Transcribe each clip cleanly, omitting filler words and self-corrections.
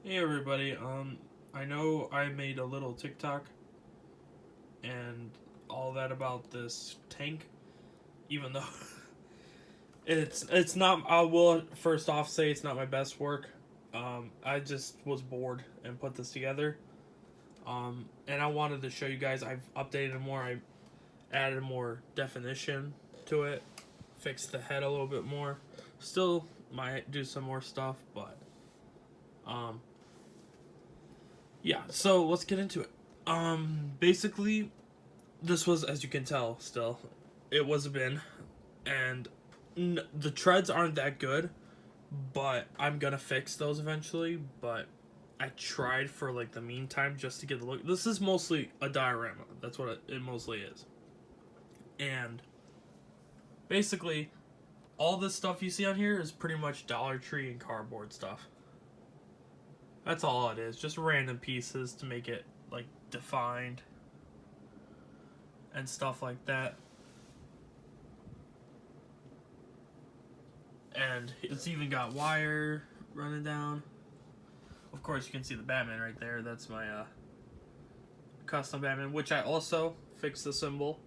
Hey everybody, I know I made a little TikTok and all that about this tank, even though it's not. I will first off say it's not my best work. I just was bored and put this together. And I wanted to show you guys. I've updated it more. I added more definition to it, fixed the head a little bit more. Still might do some more stuff, but um, yeah. So let's get into it. Basically, this was, as you can tell, still, it was a bin, and the treads aren't that good, but I'm gonna fix those eventually. But I tried for like the meantime just to get the look. This is mostly a diorama. That's what it mostly is, and basically, all this stuff you see on here is pretty much Dollar Tree and cardboard stuff. That's all it is, just random pieces to make it like defined and stuff like that. And it's even got wire running down. Of course, you can see the Batman right there. That's my custom Batman, which I also fixed the symbol.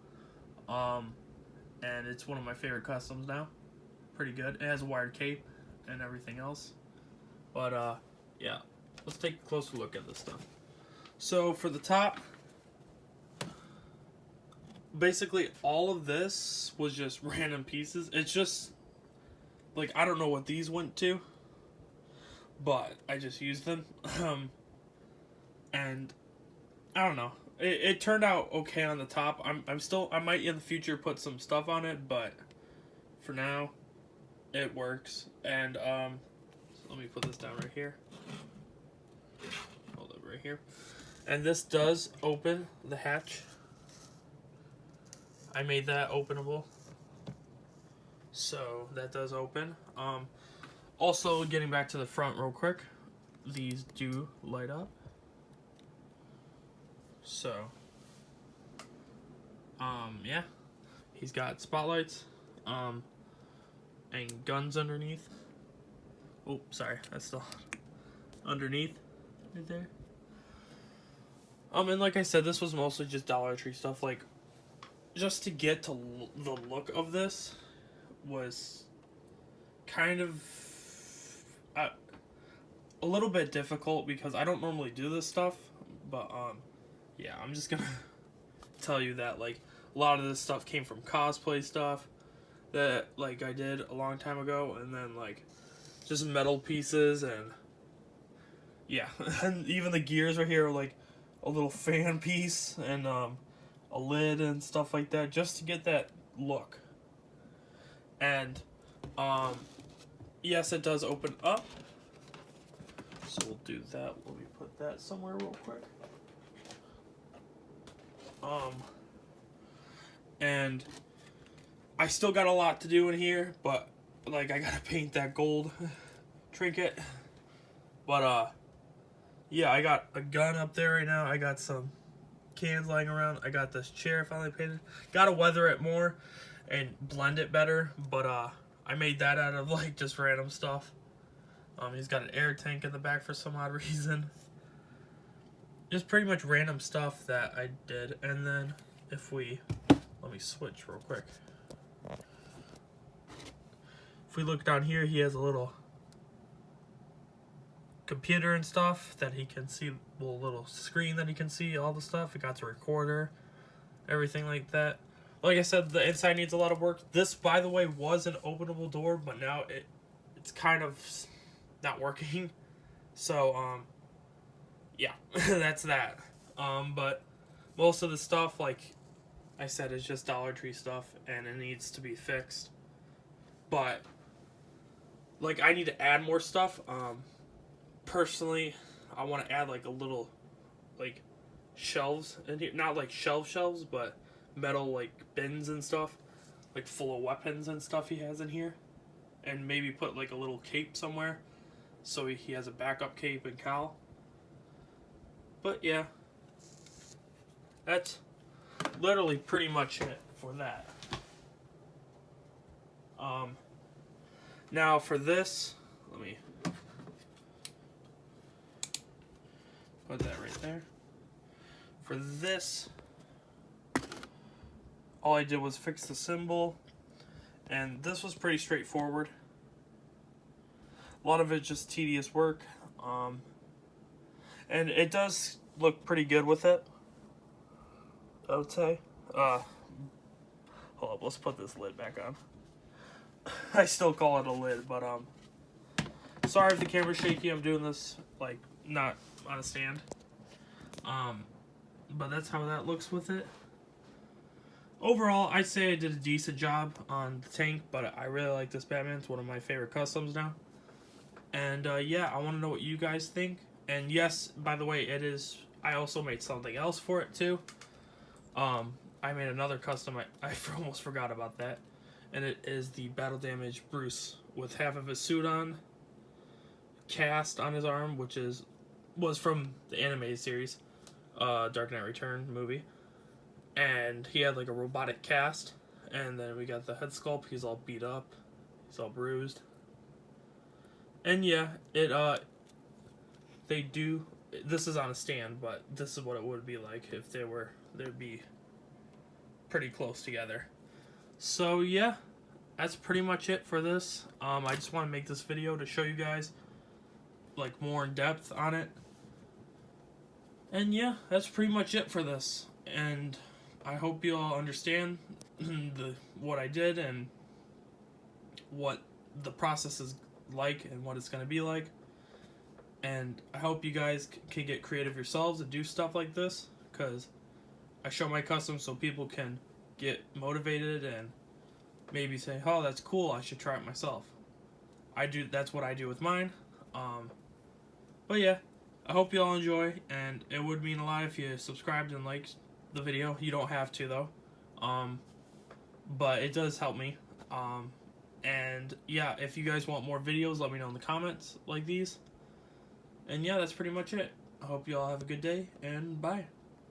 And it's one of my favorite customs now. Pretty good. It has a wired cape and everything else. But yeah, let's take a closer look at this stuff. So for the top, basically all of this was just random pieces. It's just like, I don't know what these went to, but I just used them. And I don't know. It turned out okay on the top. I might in the future put some stuff on it, but for now, it works. And so let me put this down right here. Hold it right here. And this does open the hatch. I made that openable. So that does open. Also, getting back to the front real quick, these do light up. So, yeah, he's got spotlights, and guns underneath. Oh, sorry, that's still underneath, right there. And like I said, this was mostly just Dollar Tree stuff. Like, just to get to the look of this was kind of a little bit difficult because I don't normally do this stuff, but yeah, I'm just gonna tell you that like a lot of this stuff came from cosplay stuff that like I did a long time ago, and then like just metal pieces, and yeah, and even the gears right here are like a little fan piece and a lid and stuff like that, just to get that look. And yes, it does open up, so we'll do that. Let me put that somewhere real quick. And I still got a lot to do in here, but like I gotta paint that gold trinket. But yeah, I got a gun up there right now. I got some cans lying around. I got this chair finally painted. Gotta weather it more and blend it better, but I made that out of like just random stuff. He's got an air tank in the back for some odd reason. Just pretty much random stuff that I did. And then if we, let me switch real quick. If we look down here, he has a little computer and stuff that he can see, well, a little screen that he can see all the stuff. It got a recorder, everything like that. Like I said, the inside needs a lot of work. This, by the way, was an openable door, but now it's kind of not working. So, yeah, that's that. But most of the stuff, like I said, is just Dollar Tree stuff, and it needs to be fixed. But, like, I need to add more stuff. Personally, I want to add, like, a little, like, shelves in here. Not, like, shelves, but metal, like, bins and stuff. Like, full of weapons and stuff he has in here. And maybe put, like, a little cape somewhere. So he has a backup cape and cowl. But, yeah. That's literally pretty much it for that. Now for this, let me Put that right there. For this, all I did was fix the symbol, and this was pretty straightforward. A lot of it just tedious work, and it does look pretty good with it, I would say. Hold up, let's put this lid back on. I still call it a lid, but sorry if the camera's shaky. I'm doing this like not on a stand. But that's how that looks with it. Overall, I'd say I did a decent job on the tank, but I really like this Batman. It's one of my favorite customs now. And yeah, I want to know what you guys think. And yes, by the way, it is. I also made something else for it too. I made another custom. I almost forgot about that. And it is the Battle Damage Bruce with half of his suit on, cast on his arm, which was from the animated series, Dark Knight Return movie. And he had like a robotic cast. And then we got the head sculpt. He's all beat up. He's all bruised. And yeah, they do. This is on a stand, but this is what it would be like if they'd be pretty close together. So yeah, that's pretty much it for this. I just want to make this video to show you guys like more in depth on it. And yeah, that's pretty much it for this. And I hope you all understand what I did and what the process is like and what it's going to be like. And I hope you guys can get creative yourselves and do stuff like this, because I show my customs so people can get motivated and maybe say, oh, that's cool, I should try it myself. That's what I do with mine. But yeah, I hope you all enjoy, and it would mean a lot if you subscribed and liked the video. You don't have to though, but it does help me. And yeah, if you guys want more videos, let me know in the comments like these. And yeah, that's pretty much it. I hope you all have a good day, and bye.